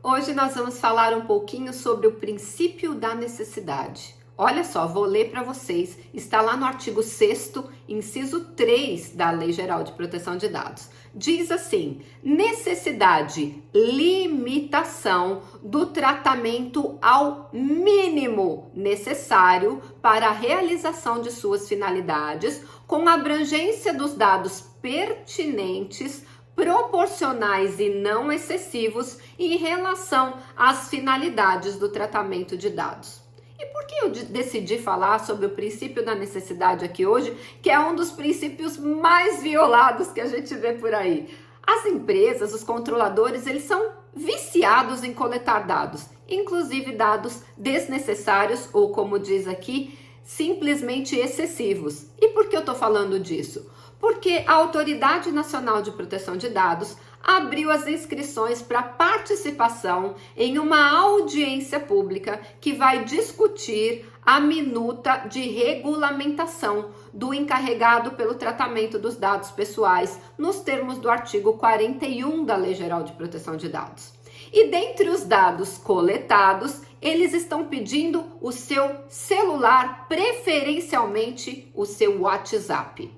Hoje nós vamos falar um pouquinho sobre o princípio da necessidade. Olha só, vou ler para vocês, está lá no artigo 6º, inciso 3 da Lei Geral de Proteção de Dados. Diz assim: necessidade, limitação do tratamento ao mínimo necessário para a realização de suas finalidades, com abrangência dos dados pertinentes, proporcionais e não excessivos em relação às finalidades do tratamento de dados. E por que eu decidi falar sobre o princípio da necessidade aqui hoje, que é um dos princípios mais violados que a gente vê por aí? As empresas, os controladores, eles são viciados em coletar dados, inclusive dados desnecessários ou, como diz aqui, simplesmente excessivos. E por que eu estou falando disso? Porque a Autoridade Nacional de Proteção de Dados abriu as inscrições para participação em uma audiência pública que vai discutir a minuta de regulamentação do encarregado pelo tratamento dos dados pessoais, nos termos do artigo 41 da Lei Geral de Proteção de Dados. E dentre os dados coletados, eles estão pedindo o seu celular, preferencialmente o seu WhatsApp.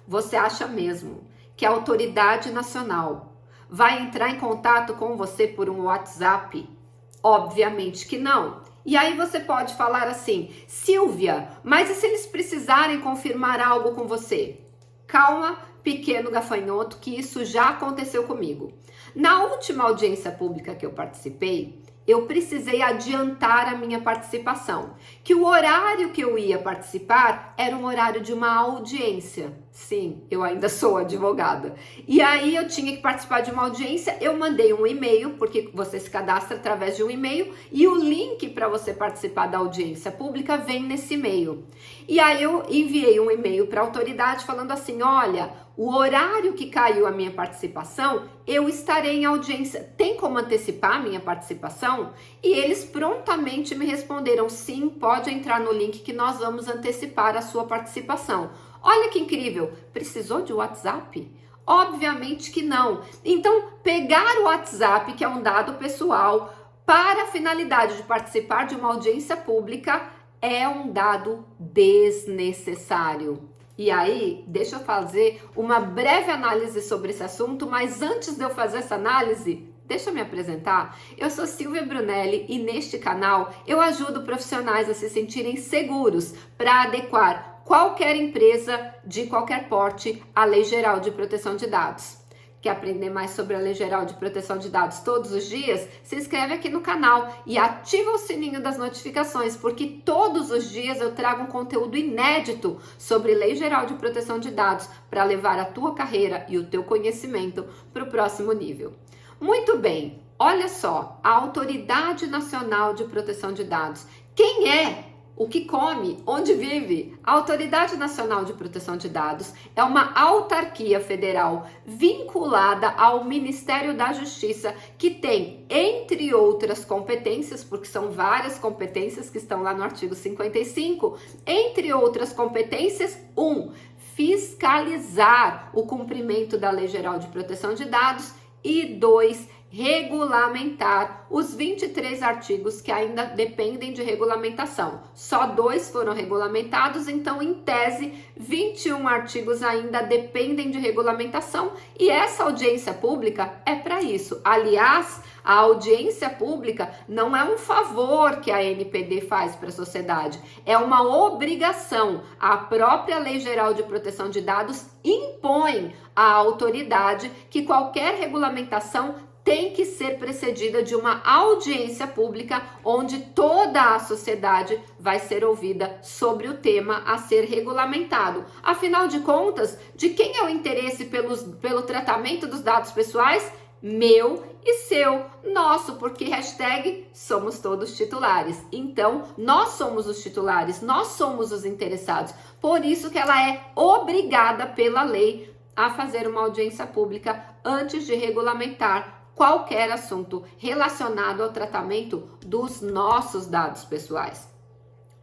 Você acha mesmo que a autoridade nacional vai entrar em contato com você por um WhatsApp? Obviamente que não. E aí você pode falar assim: Silvia, mas e se eles precisarem confirmar algo com você? Calma, pequeno gafanhoto, que isso já aconteceu comigo. Na última audiência pública que eu participei, eu precisei adiantar a minha participação, que o horário que eu ia participar era um horário de uma audiência. Sim, eu ainda sou advogada. E aí eu tinha que participar de uma audiência, eu mandei um e-mail, porque você se cadastra através de um e-mail, e o link para você participar da audiência pública vem nesse e-mail. E aí eu enviei um e-mail para a autoridade falando assim: olha, o horário que caiu a minha participação, eu estarei em audiência. Tem como antecipar a minha participação? E eles prontamente me responderam: sim, pode entrar no link que nós vamos antecipar a sua participação. Olha que incrível! Precisou de WhatsApp? Obviamente que não. Então, pegar o WhatsApp, que é um dado pessoal, para a finalidade de participar de uma audiência pública, é um dado desnecessário. E aí, deixa eu fazer uma breve análise sobre esse assunto, mas antes de eu fazer essa análise, deixa eu me apresentar. Eu sou Silvia Brunelli e neste canal eu ajudo profissionais a se sentirem seguros para adequar qualquer empresa de qualquer porte à Lei Geral de Proteção de Dados. Quer aprender mais sobre a Lei Geral de Proteção de Dados todos os dias? Se inscreve aqui no canal e ativa o sininho das notificações, porque todos os dias eu trago um conteúdo inédito sobre Lei Geral de Proteção de Dados para levar a tua carreira e o teu conhecimento para o próximo nível. Muito bem, olha só, a Autoridade Nacional de Proteção de Dados. Quem é? O que come? Onde vive? A Autoridade Nacional de Proteção de Dados é uma autarquia federal vinculada ao Ministério da Justiça, que tem, entre outras competências, porque são várias competências que estão lá no artigo 55, entre outras competências, 1. Fiscalizar o cumprimento da Lei Geral de Proteção de Dados e 2. Regulamentar os 23 artigos que ainda dependem de regulamentação. Só 2 foram regulamentados, então, em tese, 21 artigos ainda dependem de regulamentação e essa audiência pública é para isso. Aliás, a audiência pública não é um favor que a ANPD faz para a sociedade, é uma obrigação. A própria Lei Geral de Proteção de Dados impõe à autoridade que qualquer regulamentação tem que ser precedida de uma audiência pública onde toda a sociedade vai ser ouvida sobre o tema a ser regulamentado. Afinal de contas, de quem é o interesse pelo tratamento dos dados pessoais? Meu e seu, nosso, porque hashtag somos todos titulares. Então, nós somos os titulares, nós somos os interessados. Por isso que ela é obrigada pela lei a fazer uma audiência pública antes de regulamentar qualquer assunto relacionado ao tratamento dos nossos dados pessoais.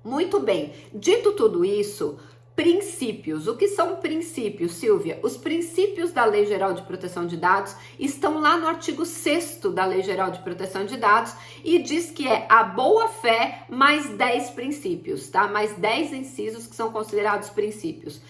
Muito bem, dito tudo isso, Princípios. O que são princípios, Silvia? Os princípios da Lei Geral de Proteção de Dados estão lá no artigo 6º da Lei Geral de Proteção de Dados e diz que é a boa-fé mais 10 princípios, tá? Mais 10 incisos que são considerados princípios.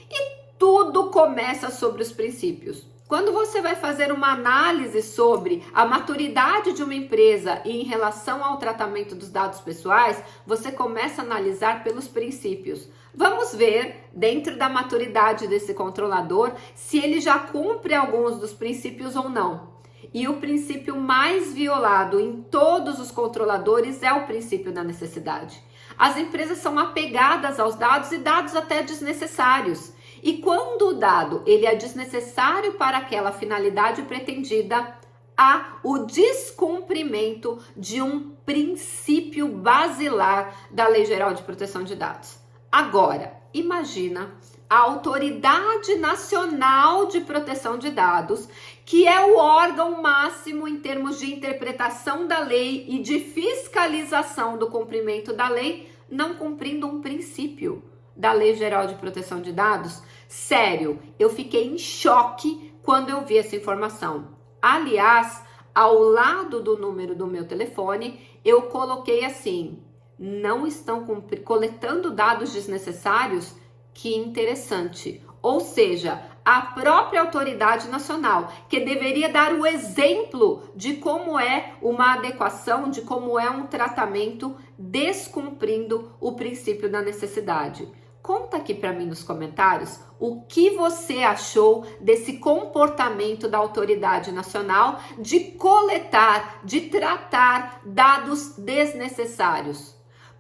E tudo começa sobre os princípios. Quando você vai fazer uma análise sobre a maturidade de uma empresa em relação ao tratamento dos dados pessoais, você começa a analisar pelos princípios. Vamos ver, dentro da maturidade desse controlador, se ele já cumpre alguns dos princípios ou não. E o princípio mais violado em todos os controladores é o princípio da necessidade. As empresas são apegadas aos dados e dados até desnecessários. E quando o dado ele é desnecessário para aquela finalidade pretendida, há o descumprimento de um princípio basilar da Lei Geral de Proteção de Dados. Agora, imagina a Autoridade Nacional de Proteção de Dados, que é o órgão máximo em termos de interpretação da lei e de fiscalização do cumprimento da lei, não cumprindo um princípio da Lei Geral de Proteção de Dados. Sério, eu fiquei em choque quando eu vi essa informação. Aliás, ao lado do número do meu telefone, eu coloquei assim: não estão coletando dados desnecessários? Que interessante. Ou seja, a própria autoridade nacional, que deveria dar o exemplo de como é uma adequação, de como é um tratamento, descumprindo o princípio da necessidade. Conta aqui para mim nos comentários o que você achou desse comportamento da autoridade nacional de coletar, de tratar dados desnecessários.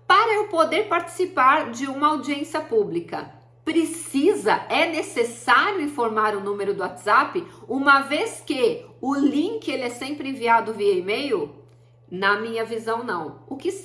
Para eu poder participar de uma audiência pública, é necessário informar o número do WhatsApp, uma vez que o link ele é sempre enviado via e-mail? Na minha visão, não.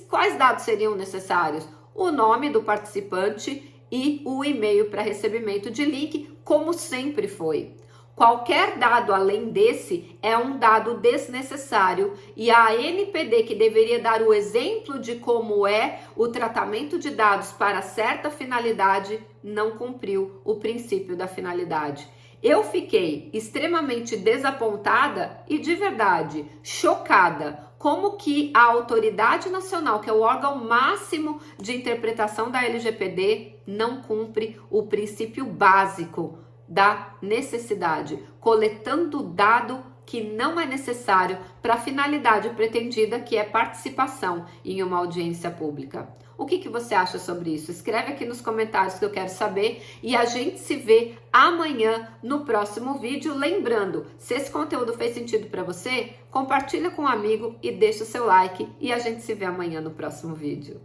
Quais dados seriam necessários? O nome do participante e o e-mail para recebimento de link, como sempre foi. Qualquer dado além desse é um dado desnecessário e a ANPD, que deveria dar o exemplo de como é o tratamento de dados para certa finalidade, não cumpriu o princípio da finalidade. Eu fiquei extremamente desapontada e, de verdade, chocada como que a autoridade nacional, que é o órgão máximo de interpretação da LGPD, não cumpre o princípio básico da necessidade, coletando dado que não é necessário para a finalidade pretendida, que é participação em uma audiência pública. O que você acha sobre isso? Escreve aqui nos comentários que eu quero saber e a gente se vê amanhã no próximo vídeo. Lembrando, se esse conteúdo fez sentido para você, compartilha com um amigo e deixa o seu like e a gente se vê amanhã no próximo vídeo.